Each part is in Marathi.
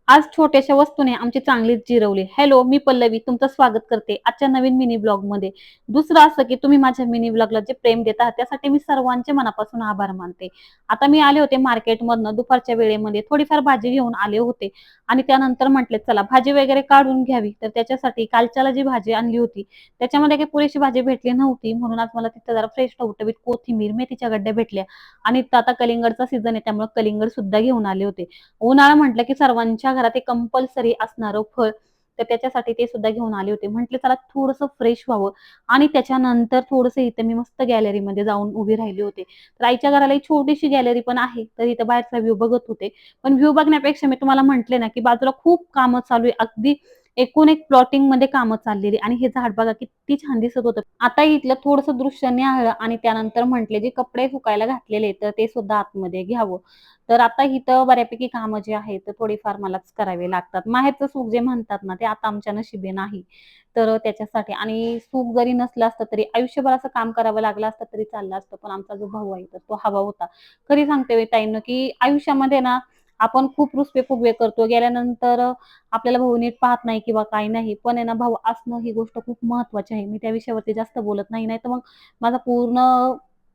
आज छोट्याशा वस्तूने आमची चांगलीच जिरवली. हॅलो, मी पल्लवी तुमचं स्वागत करते आजच्या नवीन मिनी ब्लॉगमध्ये. दुसरं असं की तुम्ही माझ्या मिनी ब्लॉगला जे प्रेम देत आहात त्यासाठी मी सर्वांचे मनापासून आभार मानते. आता मी आले होते मार्केटमधनं दुपारच्या वेळेमध्ये थोडीफार भाजी घेऊन आले होते आणि त्यानंतर म्हटले चला भाजी वगैरे काढून घ्यावी. तर त्याच्यासाठी कालच्याला जी भाजी आणली होती त्याच्यामध्ये काही पुरेशी भाजी भेटली नव्हती म्हणून आज मला तिथं जरा फ्रेश टवटवीत कोथिंबीर, मेथीच्या गड्ड्या भेटल्या आणि आता कलिंगडचा सीझन आहे त्यामुळे कलिंगड सुद्धा घेऊन आले होते. उन्हाळा म्हटलं की सर्वांच्या घरात एक कंपल्सरी असणारं फळ. तर त्याच्यासाठी ते सुद्धा घेऊन आले होते. म्हटले चला थोडंसं फ्रेश व्हावं आणि त्याच्यानंतर थोडंसं इथं मी मस्त गॅलरीमध्ये जाऊन उभी राहिली होते. तर आईच्या घराला एक छोटीशी गॅलरी पण आहे. तर इथं बाहेरचा व्ह्यू बघत होते. पण व्ह्यू बघण्यापेक्षा मी तुम्हाला म्हटले ना, की बाजूला खूप कामं चालू आहे. अगदी एकूण एक प्लॉटिंगमध्ये कामं चाललेली आणि हे झाड बघा किती छान दिसत होतं. आता इथलं थोडंसं दृश्य न्याहाळलं आणि त्यानंतर म्हटले जे कपडे सुकायला घातलेले तर ते सुद्धा आतमध्ये घ्यावं. तर आता इथं बऱ्यापैकी कामं जी आहेत, तर थोडीफार मलाच करावी लागतात. माहेरचं सुख जे म्हणतात ना, ते आता आमच्या नशिबी नाही. तर त्याच्यासाठी आणि सुख जरी नसलं असतं, तरी आयुष्यभर असं काम करावं लागलं असतं, तरी चाललं असतं. पण आमचा जो भाऊ आहे, तर तो हवा होता. खरी सांगते मी ताईंनो, की आयुष्यामध्ये ना, आपण खूप रुसवे-फुगवे करतो. गेल्यानंतर आपल्याला भाऊ नीट पाहत नाही किंवा काही नाही. पण आहे ना, भाऊ असणं ही गोष्ट खूप महत्त्वाची आहे. मी त्या विषयावरती जास्त बोलत नाही. नाहीतर मग माझा पूर्ण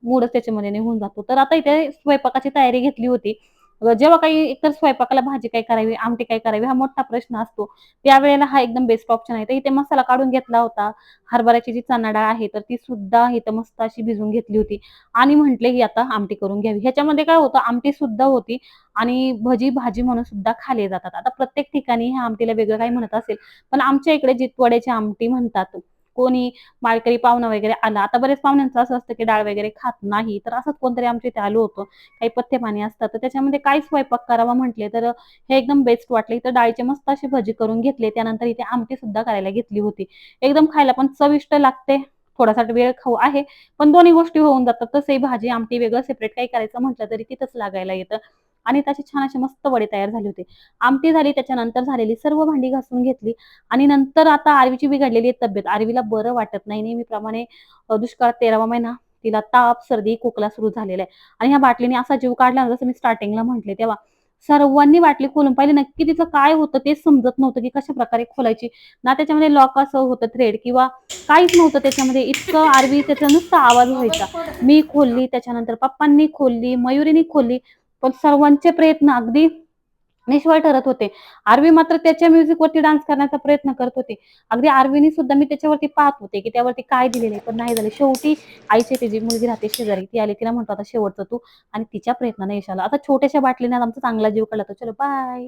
मूडच त्याच्यामध्ये निघून जातो. तर आता इथे स्वयंपाकाची तयारी घेतली होती. जेव्हा काही एकतर स्वयंपाकाला भाजी काय करावी, आमटी काय करावी हा मोठा प्रश्न असतो. त्यावेळेला हा एकदम बेस्ट ऑप्शन आहे. तर इथे मसाला काढून घेतला होता. हरभऱ्याची जी चणा डाळ आहे, तर ती सुद्धा इथं मस्त अशी भिजवून घेतली होती आणि म्हटले ही आता आमटी करून घ्यावी. ह्याच्यामध्ये काय होतं आमटी सुद्धा होती आणि भजी भाजी म्हणून सुद्धा खाल्ले जातात. आता प्रत्येक ठिकाणी ह्या आमटीला वेगळं काही म्हणत असेल, पण आमच्या इकडे जितवड्याची आमटी म्हणतात. कोणी माळकरी पाहुणा वगैरे आला. आता बरेच पाहुण्यांचं असं असतं, की डाळ वगैरे खात नाही. तर असंच कोणतरी आमच्या इथे आलं होतं. काही पथ्यपाणी असतात. तर त्याच्यामध्ये काय स्वयंपाक करावा म्हटले, तर हे एकदम बेस्ट वाटलं. इथं डाळीची मस्त अशी भजी करून घेतली. त्यानंतर इथे आमटी सुद्धा करायला घेतली होती. एकदम खायला पण चविष्ट लागते. थोडासा वेळ खाऊ आहे, पण दोन्ही गोष्टी होऊन जातात. तसंही भाजी, आमटी वेगळं सेपरेट काही करायचं म्हटलं तरी तिथंच लागायला येतं आणि त्याचे छान असे मस्त वडे तयार झाले होते. आमटी झाली, त्याच्यानंतर झालेली सर्व भांडी घासून घेतली आणि नंतर आता आरवीची बिघडलेली आहे तब्येत. आरवीला बरं वाटत नाही. नेहमीप्रमाणे दुष्काळात 13वा महिना तिला ताप, सर्दी, खोकला सुरू झालेला आहे आणि ह्या बाटलीने असा जीव काढला ना, जसं मी स्टार्टिंगला म्हटले तेव्हा. सर्वांनी बाटली खोलून पाहिली. नक्की तिचं काय होतं तेच समजत नव्हतं, की कशाप्रकारे खोलायची. ना त्याच्यामध्ये लॉक असं होतं थ्रेड किंवा काहीच नव्हतं त्याच्यामध्ये. इतकं आरवी त्याचा नुसता आवाज व्हायचा. मी खोलली, त्याच्यानंतर पप्पांनी खोलली, मयुरीने खोलली, पण सर्वांचे प्रयत्न अगदी निष्फळ ठरत होते. आरवी मात्र त्याच्या म्युझिकवरती डान्स करण्याचा प्रयत्न करत होते. अगदी आरवीनी सुद्धा मी त्याच्यावरती पाहत होते, की त्यावरती काय दिलेलं आहे, पण नाही झालं. शेवटी आईची ती जी मुलगी राहते शेजारी, ती आली. तिला म्हटलं, "आता शेवटचं तू" आणि तिच्या प्रयत्नाने यश आलं. आता छोट्याशा बाटलीने आमचा चांगला जीव काढला. तर चलो बाय.